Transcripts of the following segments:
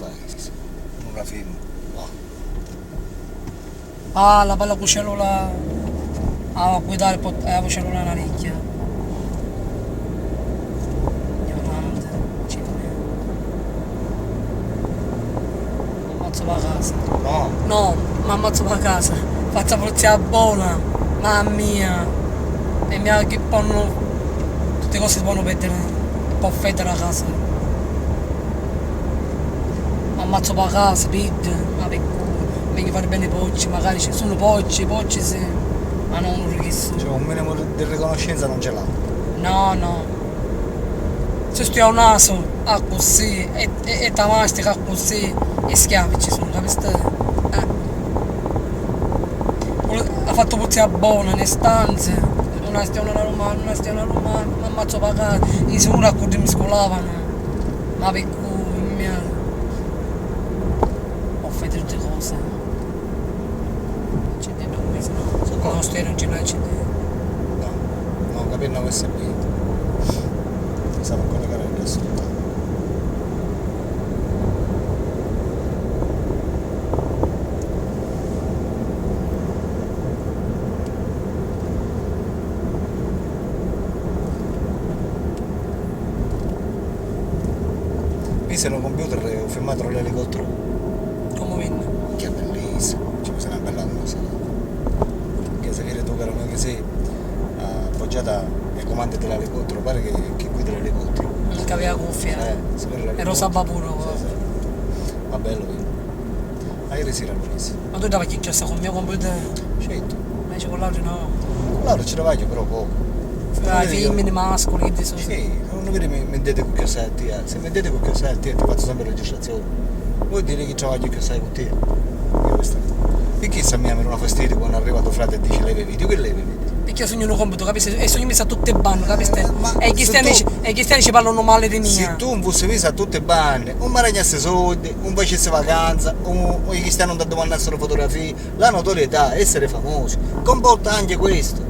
fare? Non la film. La palla con cellula a guidare con cellula una ricchia. Ammazzo la casa. No, No, ma ammazzo la casa. Faccio la polizia buona, mamma mia. E mi ha che fanno. Tutte cose si possono perdere. Un po' fredda la casa. Ammazzo la casa, pid, ma per culo. Vengo a fare bene i pocci, magari ci sono pocci sì. Ma non un richisto. cioè un minimo di riconoscenza non ce l'ha. No, no. Se sto a un naso, a così, e tamastica così, e schiavi ci sono, capiste? Ha fatto puzza buona, nelle stanze, una stiona romana, ma ammazzo pagato, i sicuro a cui mi scolavano, ma per cui, mia... Ho fatto tutte cose. C'è dentro un mese, no? No, sto non ce l'hai, c'è dentro. No, capire USB. Stavo collegare adesso. Qui se un computer ho filmato l'elicottero. Come venne? Che è bellissimo, ci sono una bella cosa. Che se vedi tu che sei appoggiata ai comandi dell'elicottero, pare che guida l'elicottero. Che aveva cuffia. Si vede l'elicottero. E lo sa pure. Sì. Ma bello quindi. Ma ieri sera l'ho visto. Ma tu davi chi sta con il mio computer? Certo. Ma c'è con l'altro no. Allora ce la voglio però poco. I femmini mascoli, che sono. Sì, non vedi mi mettete con cassetti, se mettete con cassetti ti faccio sempre registrazione. Vuol dire che travaglio che sai con te. Io questa. E chi sa mi una fastidio quando è arrivato frate e dice leve video, che leve video? Perché io sogno un computer, capisci? E sogno mi sa tutte banne, capisci? Ma E i cristiani ci parlano male di Se mia. tu non fossi visto a tutte le banne, un maragnasse soldi, un facesse vacanza, i cristiani non ti domandassero fotografie, la notorietà, essere famosi, comporta anche questo.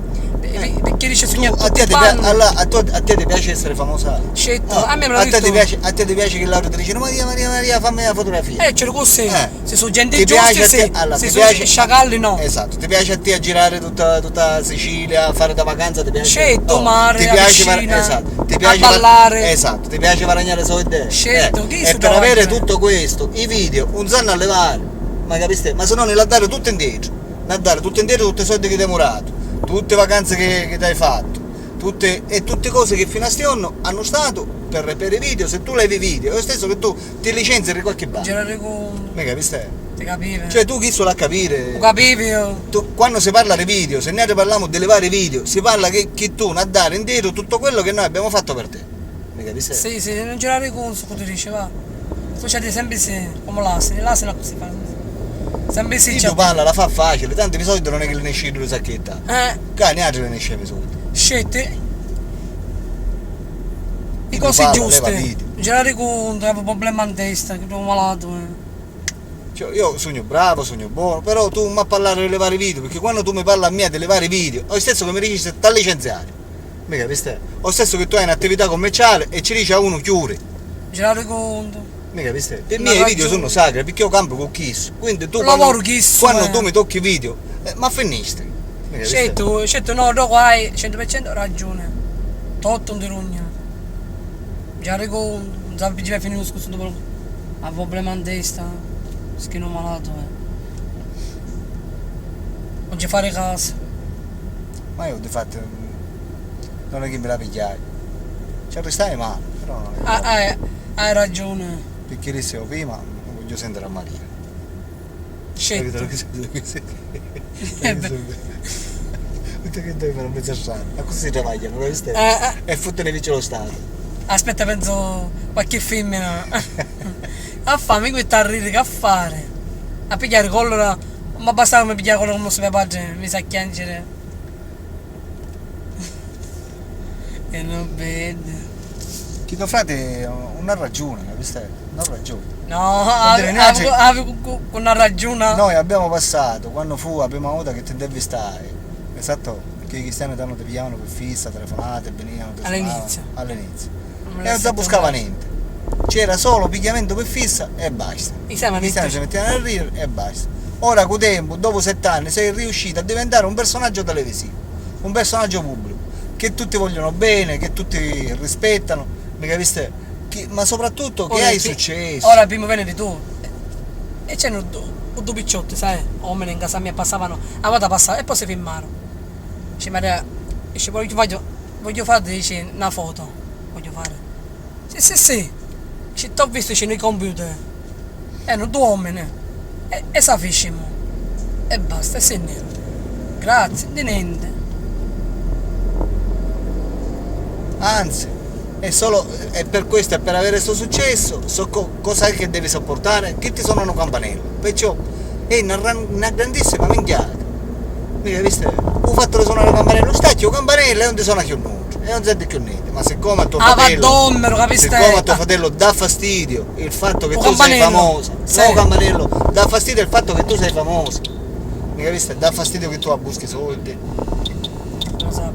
Perché dice Tu, sogno a tutte te, banne. a te ti piace essere famosa? Scelto, No, a me me l'ha a te detto. a te ti piace che Laura ti dice Maria, fammi la fotografia. C'è così. Se sono gente Ti giusta, piace a sì. te? Allora, Se ti sono piace- sciacalli, no. Esatto, ti piace a te a girare tutta Sicilia, a fare da vacanza, ti piace? Scelto, mare, ti la piace piscina, esatto, ti a piace ballare. esatto, ti piace guadagnare soldi? Scelto, chi e si per dà avere ragione? tutto questo, i video, non sanno a levare, ma capiste? Ma se no ne la dare tutto indietro, tutti i soldi che ti hai murato, tutte le vacanze che ti hai fatto. Tutte cose che fino a stionno hanno stato per i video, se tu levi video, è lo stesso che tu ti licenzi di qualche banco. Girare con. Mi capiste? Ti capivi? Cioè tu chi so la capire? Lo capivi io? Quando si parla di video, se noi parliamo di levare video, si parla che tu non dare indietro tutto quello che noi abbiamo fatto per te. Mi capiste? Sì, non girare con su cosa dice, va. Tu c'hai sempre sì, come l'asino la così fa. Sempre sì, Chi tu parla la fa facile, tanto di solito non è che le ne esce due sacchetta. Cani altri le ne esce i soldi. Scelte Chi i tu cose parla, giuste. leva video. Girare conto, avevo problema in testa, che ero malato. Cioè, io sogno bravo, sogno buono, però tu mi parlare di levare video, perché quando tu mi parli a me di levare video, è lo stesso che mi dici da licenziare. Mi capiste? È lo stesso che tu hai un'attività commerciale e ci dici a uno chiudi. Girare conto. Mi capiste? I Ma miei video ragione. sono sacri perché io campo con Kiss. Quindi tu Lavoro Kiss, quando tu mi tocchi i video, ma finisci. Mi capiste? Scelto, no, dopo hai 100% ragione. Tutto un dirugno. Girare conto, non sapevi che finire scusa dopo. Ha problema in testa, schino malato. Non ci fare caso. Ma io di fatto non è che me la pigliai. Ci restai male, però non è Hai ragione. perché dicevo prima non voglio sentire a Maria. Scelto. Perché che devi fare un mezzo strano? Ma così si travagliano, lo viste? E fottere vicino lo Stato. Aspetta, penso qualche femmina. A fammi questa a ridere, che a fare? A pigliare collera. Ma bastava mi pigliare quello come suo padre, mi sa chiangere. E non vede. Chi tuo frate non ha ragione, capiste? Non ha ragione. No, Andrea, Nace- avevo una ragione. Noi abbiamo passato, quando fu la prima volta che ti devi stare, esatto, perché i cristiani ti pigliavano per fissa, telefonate, venivano, ti All'inizio. suonavano, all'inizio. Non me E l'hai non ti sentito buscava mai. niente. c'era solo pigliamento per fissa e basta. I cristiani Si mettevano a ridere e basta. Ora con tempo, dopo 7 anni, sei riuscito a diventare un personaggio televisivo, un personaggio pubblico, che tutti vogliono bene, che tutti rispettano, mica viste? Ma soprattutto che hai successo. Ora il primo venerdì tu. E c'erano due picciotti, sai? Uomini in casa mia passavano, a volta passavano e poi si filmarono. Dice Maria, dice voglio fare, dice, una foto. Voglio fare. Sì. Dice, t'ho visto, dice, nei computer. Erano 2 uomini. E sapesimo. E basta, e se ne. Grazie, di niente. Anzi, è per questo, è per avere questo successo, cosa è che devi sopportare? Che ti suonano campanello. Perciò è una grandissima minchiata. Mica viste? Ho fatto suonare campanello, stacchio campanello e non ti suona più nulla. E non senti più niente. Ma siccome a tuo fratello. Siccome a tuo fratello dà fastidio il fatto che tu sei famoso. Sì. No, campanello, dà fastidio il fatto che tu sei famoso. Mica viste? Dà fastidio che tu abbuschi soldi. Lo so.